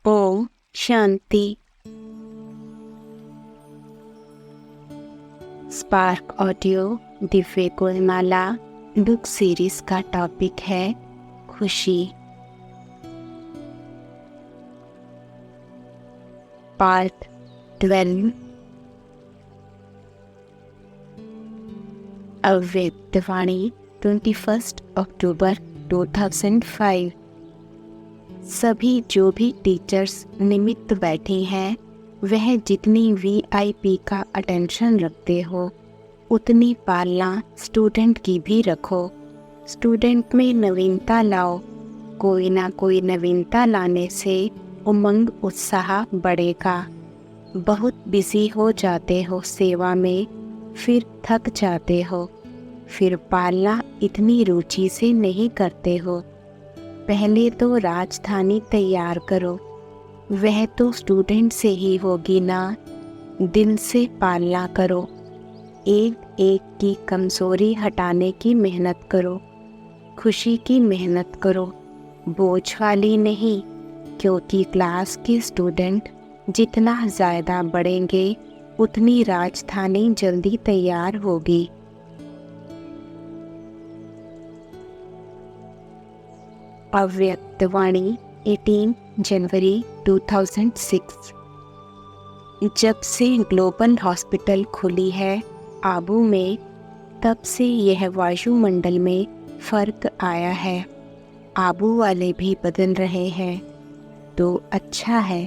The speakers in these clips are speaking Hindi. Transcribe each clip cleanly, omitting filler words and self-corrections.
Om Shanti. Spark audio Divya Gunmala book series का टॉपिक है खुशी। पार्ट 12। अव्यक्त वाणी 21 अक्टूबर 2005। सभी जो भी टीचर्स निमित्त बैठे हैं वह जितनी वीआईपी का अटेंशन रखते हो उतनी पालना स्टूडेंट की भी रखो। स्टूडेंट में नवीनता लाओ। कोई ना कोई नवीनता लाने से उमंग उत्साह बढ़ेगा। बहुत बिजी हो जाते हो सेवा में, फिर थक जाते हो, फिर पालना इतनी रुचि से नहीं करते हो। पहले तो राजधानी तैयार करो, वह तो स्टूडेंट से ही होगी ना। दिल से पालना करो। एक एक की कमज़ोरी हटाने की मेहनत करो। खुशी की मेहनत करो, बोझ वाली नहीं, क्योंकि क्लास के स्टूडेंट जितना ज़्यादा बढ़ेंगे उतनी राजधानी जल्दी तैयार होगी। अव्यक्त वाणी 18 जनवरी 2006। जब से ग्लोबल हॉस्पिटल खुली है आबू में, तब से यह वायुमंडल में फ़र्क आया है। आबू वाले भी बदल रहे हैं तो अच्छा है।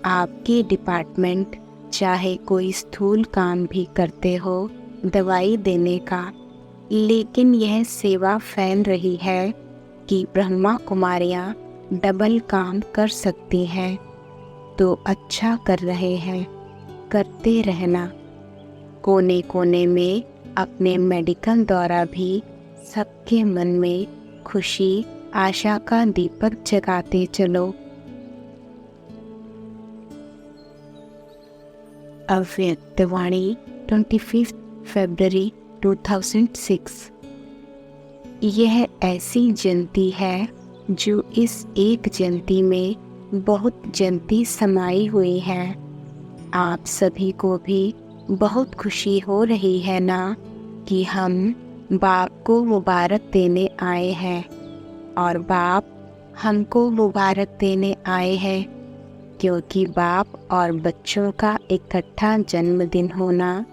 आपके डिपार्टमेंट चाहे कोई स्थूल काम भी करते हो दवाई देने का, लेकिन यह सेवा फैल रही है कि ब्रह्मा कुमारियाँ डबल काम कर सकती हैं, तो अच्छा कर रहे हैं, करते रहना। कोने कोने में अपने मेडिकल द्वारा भी सबके मन में खुशी आशा का दीपक जगाते चलो। अव्यक्त वाणी 25 फरवरी 2006। यह ऐसी जयंती है जो इस एक जयंती में बहुत जयंती समाई हुई है। आप सभी को भी बहुत खुशी हो रही है ना कि हम बाप को मुबारक देने आए हैं और बाप हमको मुबारक देने आए हैं, क्योंकि बाप और बच्चों का इकट्ठा जन्मदिन होना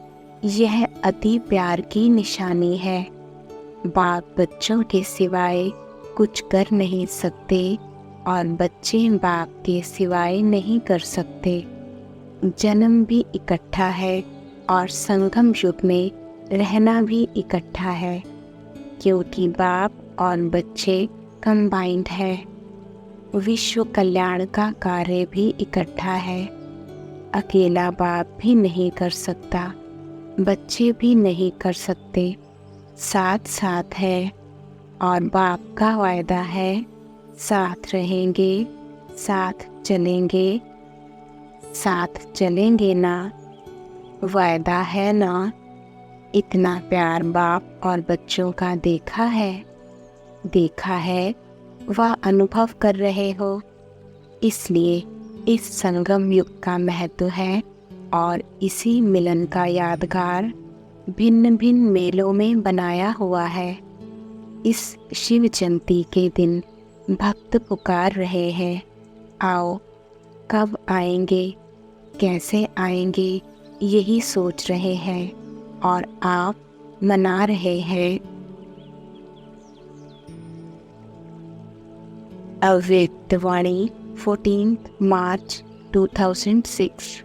यह अति प्यार की निशानी है। बाप बच्चों के सिवाय कुछ कर नहीं सकते और बच्चे बाप के सिवाय नहीं कर सकते। जन्म भी इकट्ठा है और संगम युग में रहना भी इकट्ठा है, क्योंकि बाप और बच्चे कंबाइंड है। विश्व कल्याण का कार्य भी इकट्ठा है। अकेला बाप भी नहीं कर सकता, बच्चे भी नहीं कर सकते, साथ साथ है। और बाप का वायदा है साथ रहेंगे, साथ चलेंगे, साथ चलेंगे ना। वायदा है ना। इतना प्यार बाप और बच्चों का देखा है वह अनुभव कर रहे हो। इसलिए इस संगम युग का महत्व है और इसी मिलन का यादगार भिन्न भिन्न मेलों में बनाया हुआ है। इस शिव जयंती के दिन भक्त पुकार रहे हैं, आओ। कब आएंगे, कैसे आएंगे, यही सोच रहे हैं और आप मना रहे हैं। अव्यक्त वाणी 14 मार्च 2006।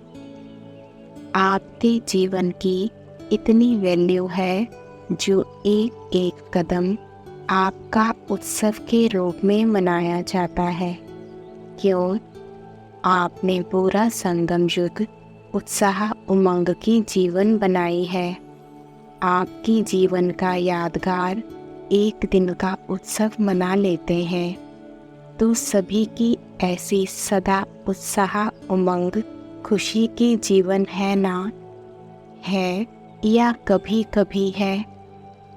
आपके जीवन की इतनी वैल्यू है जो एक एक कदम आपका उत्सव के रूप में मनाया जाता है। क्यों? आपने पूरा संगम युग उत्साह उमंग की जीवन बनाई है। आपकी जीवन का यादगार एक दिन का उत्सव मना लेते हैं, तो सभी की ऐसी सदा उत्साह उमंग खुशी की जीवन है ना? है या कभी कभी है?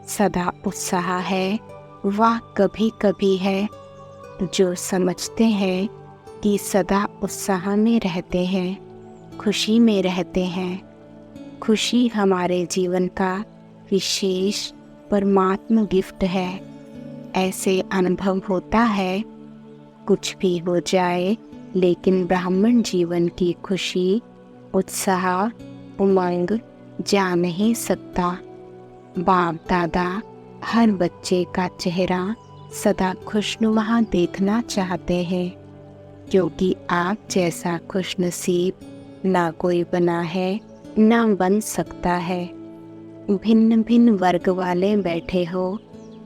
सदा उत्साह है व कभी कभी है। जो समझते हैं कि सदा उत्साह में रहते हैं, खुशी में रहते हैं। खुशी हमारे जीवन का विशेष परमात्मा गिफ्ट है। ऐसे अनुभव होता है, कुछ भी हो जाए लेकिन ब्राह्मण जीवन की खुशी, उत्साह, उमंग जा नहीं सकता। बाप दादा हर बच्चे का चेहरा सदा खुशनुमा देखना चाहते हैं, क्योंकि आप जैसा खुशनसीब ना कोई बना है, ना बन सकता है। भिन्न भिन्न वर्ग वाले बैठे हो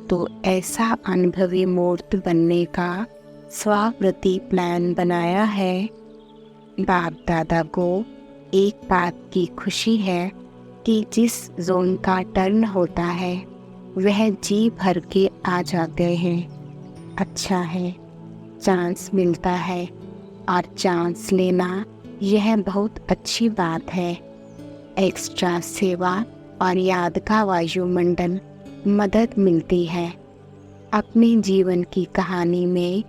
तो ऐसा अनुभवी मूर्त बनने का स्वाप्रति प्लान बनाया है। बाप दादा को एक बात की खुशी है कि जिस जोन का टर्न होता है वह जी भर के आ जाते हैं। अच्छा है, चांस मिलता है और चांस लेना यह बहुत अच्छी बात है। एक्स्ट्रा सेवा और याद का वायुमंडल मदद मिलती है। अपने जीवन की कहानी में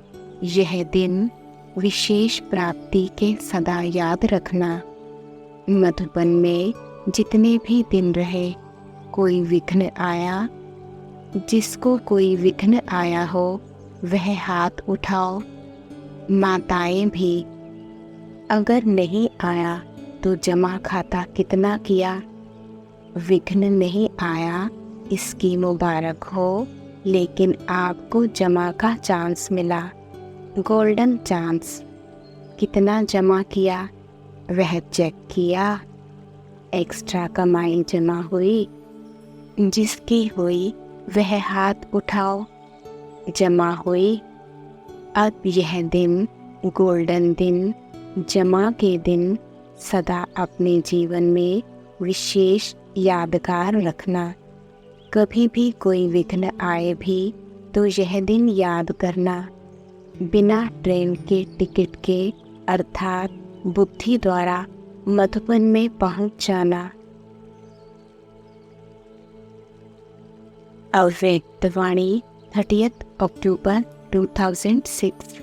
यह दिन विशेष प्राप्ति के सदा याद रखना। मधुबन में जितने भी दिन रहे, कोई विघ्न आया, जिसको कोई विघ्न आया हो वह हाथ उठाओ। माताएं भी, अगर नहीं आया तो जमा खाता कितना किया। विघ्न नहीं आया इसकी मुबारक हो, लेकिन आपको जमा का चांस मिला, गोल्डन चांस। कितना जमा किया वह चेक किया। एक्स्ट्रा कमाई जमा हुई, जिसकी हुई वह हाथ उठाओ। जमा हुई। अब यह दिन, गोल्डन दिन, जमा के दिन सदा अपने जीवन में विशेष यादगार रखना। कभी भी कोई विघ्न आए भी तो यह दिन याद करना। बिना ट्रेन के टिकट के अर्थात बुद्धि द्वारा मधुबन में पहुंच जाना। अव्यक्त वाणी 30 अक्टूबर 2006।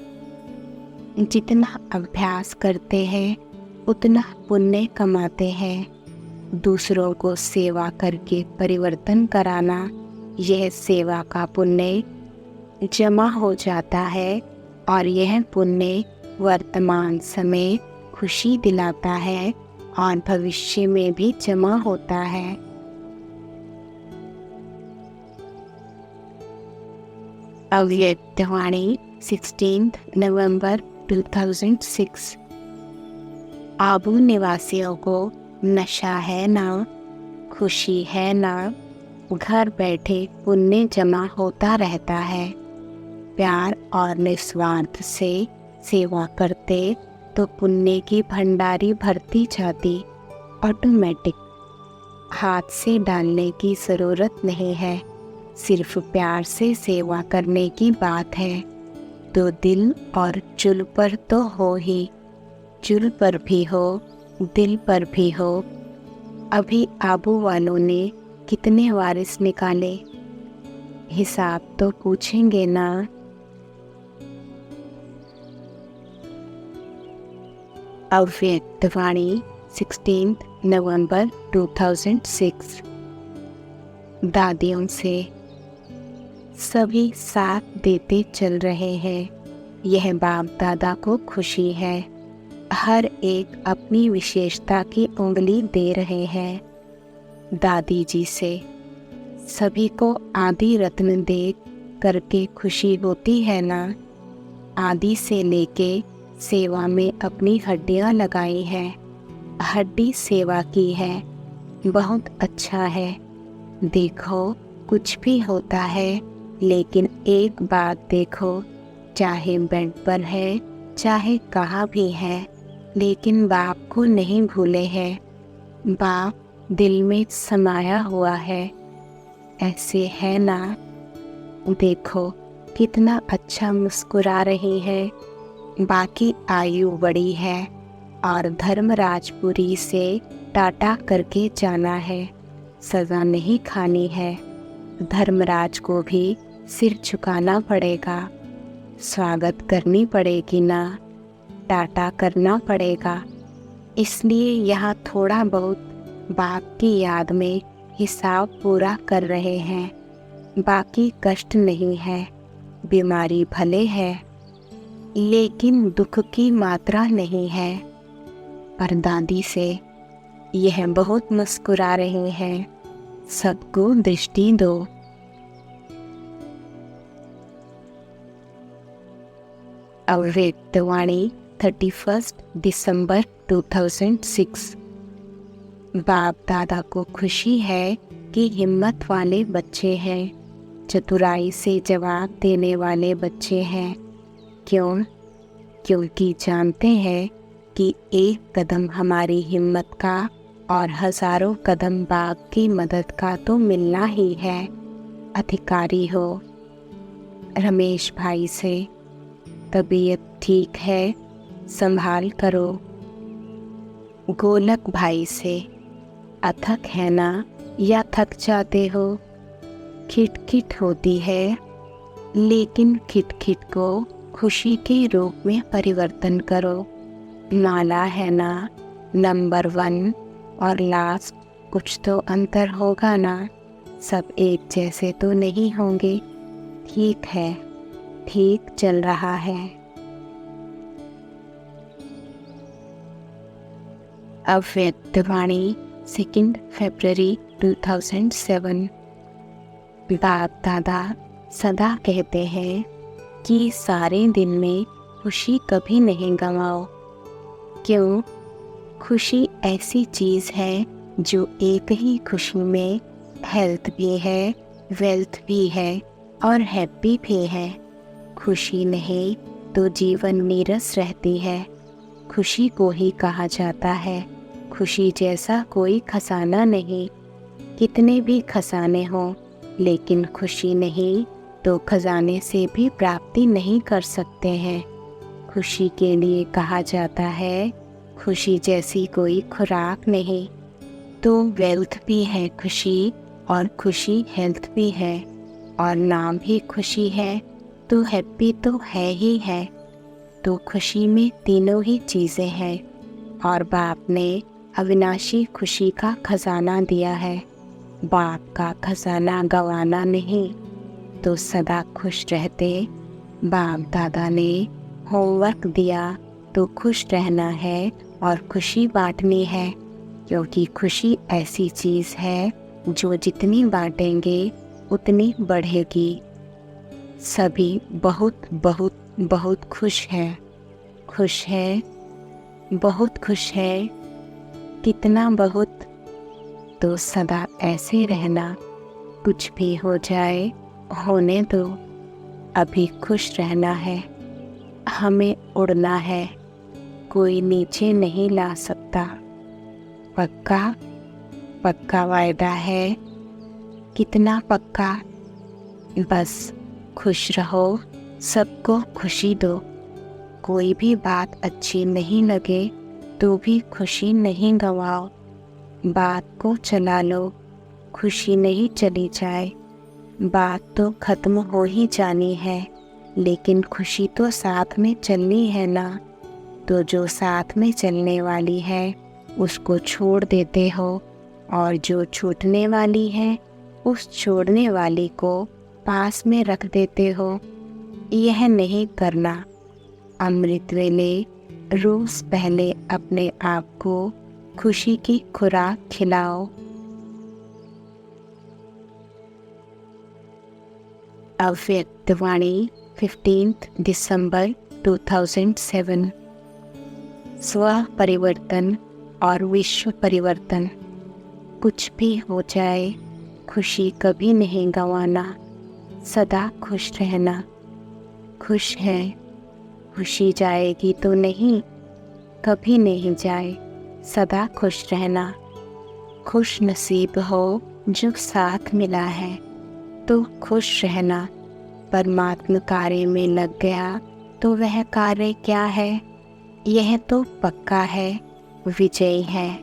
जितना अभ्यास करते हैं उतना पुण्य कमाते हैं। दूसरों को सेवा करके परिवर्तन कराना, यह सेवा का पुण्य जमा हो जाता है और यह पुण्य वर्तमान समय खुशी दिलाता है और भविष्य में भी जमा होता है। अव्यक्त वाणी 16 नवंबर 2006। आबू निवासियों को नशा है ना, खुशी है ना, घर बैठे पुण्य जमा होता रहता है। प्यार और निस्वार्थ से सेवा करते तो पुण्य की भंडारी भरती जाती। ऑटोमेटिक, हाथ से डालने की ज़रूरत नहीं है, सिर्फ प्यार से सेवा करने की बात है। तो दिल और चुल पर तो हो ही, चुल पर भी हो, दिल पर भी हो। अभी आबू वालों ने कितने वारिस निकाले, हिसाब तो पूछेंगे ना। अव्यक्त वाणी 16 नवंबर 2006। दादियों से सभी साथ देते चल रहे हैं, यह बाप दादा को खुशी है। हर एक अपनी विशेषता की उंगली दे रहे हैं। दादी जी से सभी को आदि रत्न दे करके खुशी होती है ना। आदि से लेके सेवा में अपनी हड्डियां लगाई हैं, हड्डी सेवा की है, बहुत अच्छा है। देखो कुछ भी होता है, लेकिन एक बात देखो, चाहे बेड पर है चाहे कहाँ भी है, लेकिन बाप को नहीं भूले हैं। बाप दिल में समाया हुआ है, ऐसे है ना। देखो कितना अच्छा मुस्कुरा रही है। बाकी आयु बड़ी है और धर्मराजपुरी से टाटा करके जाना है, सज़ा नहीं खानी है। धर्मराज को भी सिर झुकाना पड़ेगा, स्वागत करनी पड़ेगी ना। टाटा करना पड़ेगा, इसलिए यहाँ थोड़ा बहुत बाप की याद में हिसाब पूरा कर रहे हैं। बाकी कष्ट नहीं है, बीमारी भले है, लेकिन दुख की मात्रा नहीं है। पर दादी से यह बहुत मुस्कुरा रहे हैं, सबको दृष्टि दो। अव्यक्तवाणी 31 दिसंबर 2006। बाप दादा को खुशी है कि हिम्मत वाले बच्चे हैं, चतुराई से जवाब देने वाले बच्चे हैं। क्यों? क्योंकि जानते हैं कि एक कदम हमारी हिम्मत का और हजारों कदम बाप की मदद का तो मिलना ही है। अधिकारी हो। रमेश भाई से, तबीयत ठीक है, संभाल करो। गोलक भाई से, अथक है ना या थक जाते हो? खिटखिट होती है, लेकिन खिटखिट को खुशी के रूप में परिवर्तन करो। माला है ना, नंबर 1 और लास्ट, कुछ तो अंतर होगा ना, सब एक जैसे तो नहीं होंगे। ठीक है, ठीक चल रहा है। अव्यक्तवाणी 2 फरवरी 2007। बाप दादा सदा कहते हैं कि सारे दिन में खुशी कभी नहीं गंवाओ। क्यों? खुशी ऐसी चीज़ है जो एक ही खुशी में हेल्थ भी है, वेल्थ भी है और हैप्पी भी है। खुशी नहीं तो जीवन नीरस रहती है। खुशी को ही कहा जाता है खुशी जैसा कोई खजाना नहीं। कितने भी खजाने हों, लेकिन खुशी नहीं तो खजाने से भी प्राप्ति नहीं कर सकते हैं। खुशी के लिए कहा जाता है खुशी जैसी कोई खुराक नहीं। तो वेल्थ भी है खुशी, और खुशी हेल्थ भी है, और नाम भी खुशी है, तो हैप्पी तो है ही है। तो खुशी में तीनों ही चीज़ें हैं, और बाप ने अविनाशी खुशी का खजाना दिया है। बाप का खजाना गंवाना नहीं, तो सदा खुश रहते। बाप दादा ने होमवर्क दिया तो खुश रहना है और खुशी बांटनी है, क्योंकि खुशी ऐसी चीज़ है जो जितनी बांटेंगे उतनी बढ़ेगी। सभी बहुत बहुत बहुत खुश हैं। खुश है, बहुत खुश है। कितना बहुत? तो सदा ऐसे रहना। कुछ भी हो जाए होने दो, अभी खुश रहना है। हमें उड़ना है, कोई नीचे नहीं ला सकता। पक्का? पक्का वायदा है। कितना पक्का? बस खुश रहो, सबको खुशी दो। कोई भी बात अच्छी नहीं लगे तो भी खुशी नहीं गंवाओ। बात को चला लो, खुशी नहीं चली जाए। बात तो ख़त्म हो ही जानी है, लेकिन खुशी तो साथ में चलनी है ना। तो जो साथ में चलने वाली है उसको छोड़ देते हो, और जो छूटने वाली है उस छोड़ने वाली को पास में रख देते हो। यह नहीं करना। अमृत वेले रोज पहले अपने आप को खुशी की खुराक खिलाओ। अव्यक्तवाणी 15 दिसंबर 2007। स्व परिवर्तन और विश्व परिवर्तन। कुछ भी हो जाए, खुशी कभी नहीं गंवाना, सदा खुश रहना। खुश है, खुशी जाएगी तो नहीं, कभी नहीं जाए, सदा खुश रहना। खुश नसीब हो जो साथ मिला है, तो खुश रहना। परमात्मा कार्य में लग गया तो वह कार्य क्या है? यह तो पक्का है, विजय है।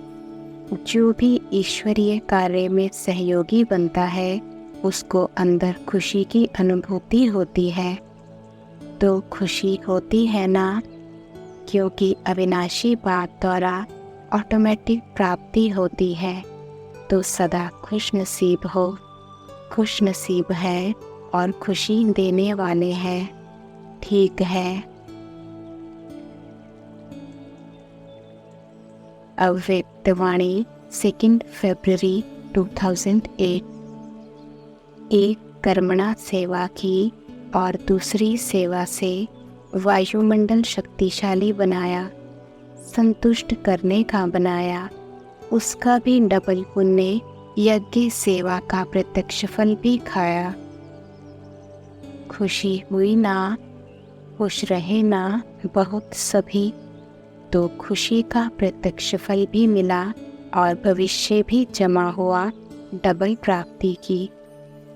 जो भी ईश्वरीय कार्य में सहयोगी बनता है उसको अंदर खुशी की अनुभूति होती है। तो खुशी होती है ना? क्योंकि अविनाशी बात द्वारा ऑटोमेटिक प्राप्ति होती है। तो सदा खुश नसीब हो। खुश नसीब है और खुशी देने वाले हैं। ठीक है। अव्यक्त वाणी 2 फरवरी 2008। एक कर्मणा सेवा की और दूसरी सेवा से वायुमंडल शक्तिशाली बनाया, संतुष्ट करने का बनाया। उसका भी डबल पुण्य यज्ञ सेवा का प्रत्यक्ष फल भी खाया। खुशी हुई ना, खुश रहे ना बहुत सभी, तो खुशी का प्रत्यक्ष फल भी मिला और भविष्य भी जमा हुआ डबल प्राप्ति की।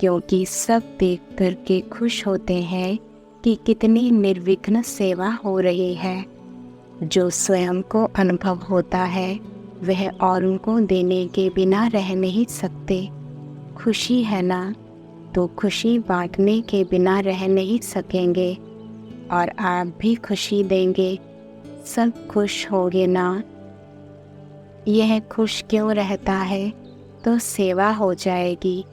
क्योंकि सब देख कर के खुश होते हैं कि कितनी निर्विघ्न सेवा हो रही है। जो स्वयं को अनुभव होता है वह औरों को देने के बिना रह नहीं सकते। खुशी है ना, तो खुशी बांटने के बिना रह नहीं सकेंगे। और आप भी खुशी देंगे, सब खुश होंगे ना। यह खुश क्यों रहता है, तो सेवा हो जाएगी।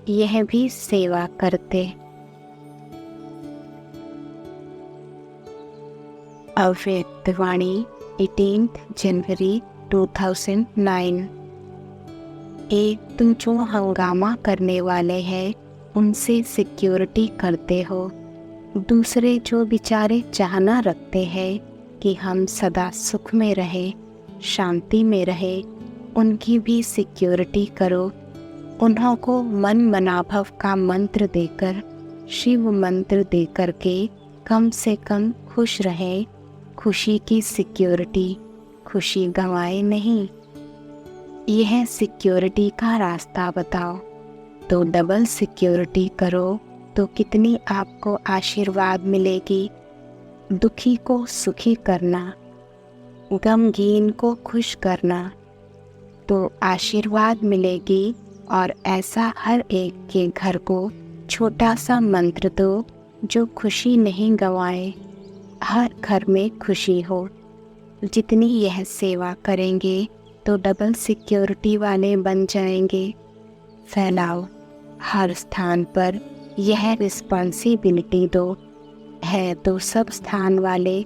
यह भी सेवा करते। अव्यक्त वाणी 18 जनवरी 2009। एक तुम जो हंगामा करने वाले हैं उनसे सिक्योरिटी करते हो। दूसरे जो बेचारे चाहना रखते हैं कि हम सदा सुख में रहें, शांति में रहें, उनकी भी सिक्योरिटी करो। उन्हों को मन मनाभव का मंत्र देकर, शिव मंत्र देकर के कम से कम खुश रहें। खुशी की सिक्योरिटी, खुशी गंवाए नहीं। यह सिक्योरिटी का रास्ता बताओ। तो डबल सिक्योरिटी करो तो कितनी आपको आशीर्वाद मिलेगी। दुखी को सुखी करना, गमगीन को खुश करना, तो आशीर्वाद मिलेगी। और ऐसा हर एक के घर को छोटा सा मंत्र दो जो खुशी नहीं गंवाए, हर घर में खुशी हो। जितनी यह सेवा करेंगे तो डबल सिक्योरिटी वाले बन जाएंगे। फैलाओ, हर स्थान पर यह रिस्पॉन्सिबिलिटी दो। है तो सब स्थान वाले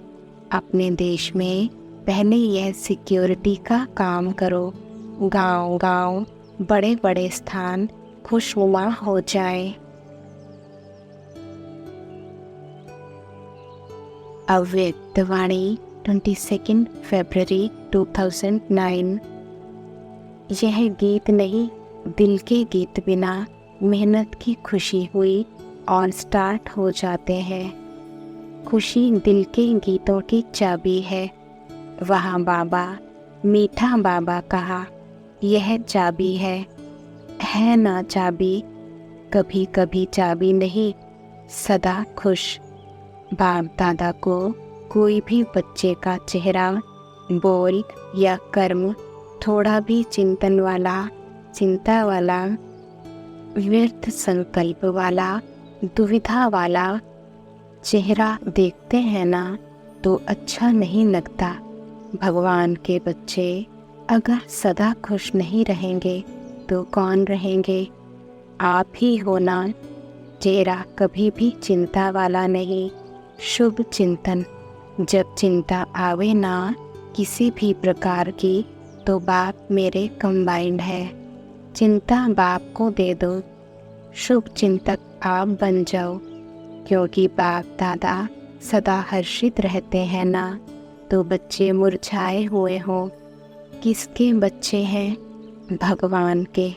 अपने देश में पहले यह सिक्योरिटी का काम करो। गांव-गांव, बड़े बड़े स्थान खुशनुमा हो जाए। अव्यक्त वाणी 22 फरवरी 2009। यह गीत नहीं, दिल के गीत बिना मेहनत की खुशी हुई और स्टार्ट हो जाते हैं। खुशी दिल के गीतों की चाबी है। वहाँ बाबा, मीठा बाबा कहा, यह चाबी है ना चाबी। कभी कभी चाबी नहीं, सदा खुश। बाप दादा को कोई भी बच्चे का चेहरा, बोल या कर्म थोड़ा भी चिंतन वाला, चिंता वाला, व्यर्थ संकल्प वाला, दुविधा वाला चेहरा देखते हैं ना तो अच्छा नहीं लगता। भगवान के बच्चे अगर सदा खुश नहीं रहेंगे तो कौन रहेंगे? आप ही हो ना। चेहरा कभी भी चिंता वाला नहीं, शुभ चिंतन। जब चिंता आवे ना किसी भी प्रकार की तो बाप मेरे कंबाइंड है। चिंता बाप को दे दो, शुभ चिंतक आप बन जाओ। क्योंकि बाप दादा सदा हर्षित रहते हैं ना, तो बच्चे मुरझाए हुए हों। किसके बच्चे हैं? भगवान के।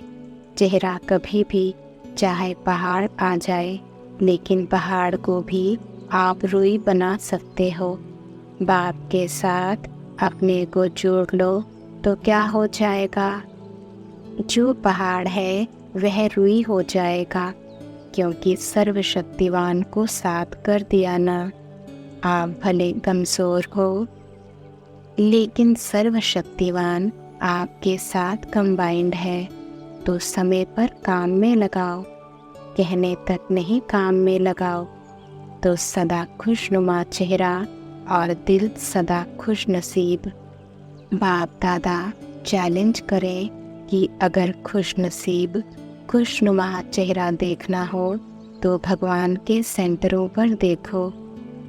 चेहरा कभी भी चाहे पहाड़ आ जाए, लेकिन पहाड़ को भी आप रुई बना सकते हो। बाप के साथ अपने को जोड़ लो तो क्या हो जाएगा? जो पहाड़ है वह रुई हो जाएगा, क्योंकि सर्वशक्तिवान को साथ कर दिया ना। आप भले कमज़ोर हो, लेकिन सर्वशक्तिवान आपके साथ कंबाइंड है। तो समय पर काम में लगाओ, कहने तक नहीं काम में लगाओ। तो सदा खुशनुमा चेहरा और दिल सदा खुश नसीब। बाप दादा चैलेंज करें कि अगर खुश नसीब खुशनुमा चेहरा देखना हो तो भगवान के सेंटरों पर देखो।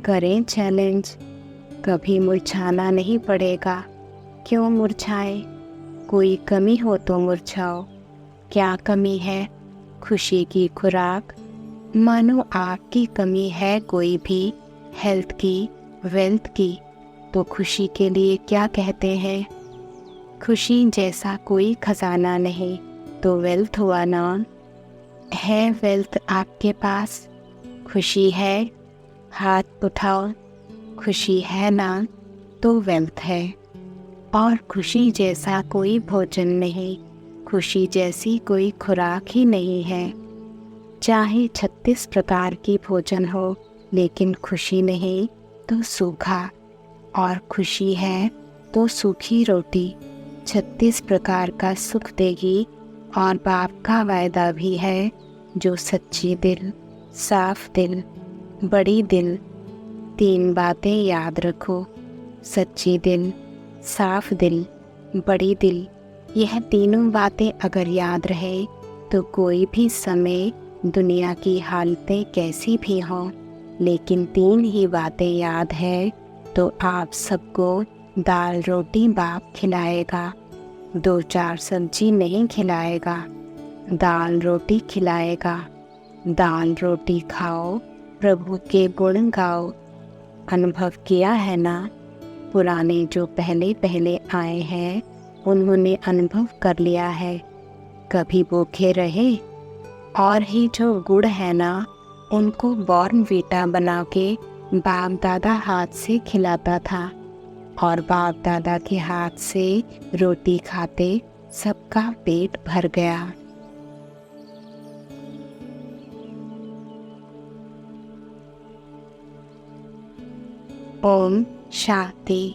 करें चैलेंज, कभी मुरझाना नहीं पड़ेगा। क्यों मुरझाए? कोई कमी हो तो मुरझाओ। क्या कमी है? खुशी की खुराक। मानो आपकी कमी है कोई भी हेल्थ की, वेल्थ की, तो खुशी के लिए क्या कहते हैं? खुशी जैसा कोई खजाना नहीं तो वेल्थ हुआ ना। है वेल्थ आपके पास? खुशी है? हाथ उठाओ। खुशी है ना तो वेल्थ है। और खुशी जैसा कोई भोजन नहीं, खुशी जैसी कोई खुराक ही नहीं है। चाहे 36 प्रकार की भोजन हो लेकिन खुशी नहीं तो सूखा, और खुशी है तो सूखी रोटी 36 प्रकार का सुख देगी। और बाप का वायदा भी है, जो सच्ची दिल, साफ दिल, बड़ी दिल, 3 बातें याद रखो। सच्ची दिल, साफ दिल, बड़ी दिल, यह तीनों बातें अगर याद रहे तो कोई भी समय दुनिया की हालतें कैसी भी हों, लेकिन 3 ही बातें याद है तो आप सबको दाल रोटी बाप खिलाएगा। 2-4 सब्जी नहीं खिलाएगा, दाल रोटी खिलाएगा। दाल रोटी खाओ, प्रभु के गुण गाओ। अनुभव किया है ना, पुराने जो पहले पहले आए हैं उन्होंने अनुभव कर लिया है। कभी भूखे रहे, और ही जो गुड़ है ना उनको बॉर्नवीटा बना के बाप दादा हाथ से खिलाता था, और बाप दादा के हाथ से रोटी खाते सबका पेट भर गया। ओम शांति।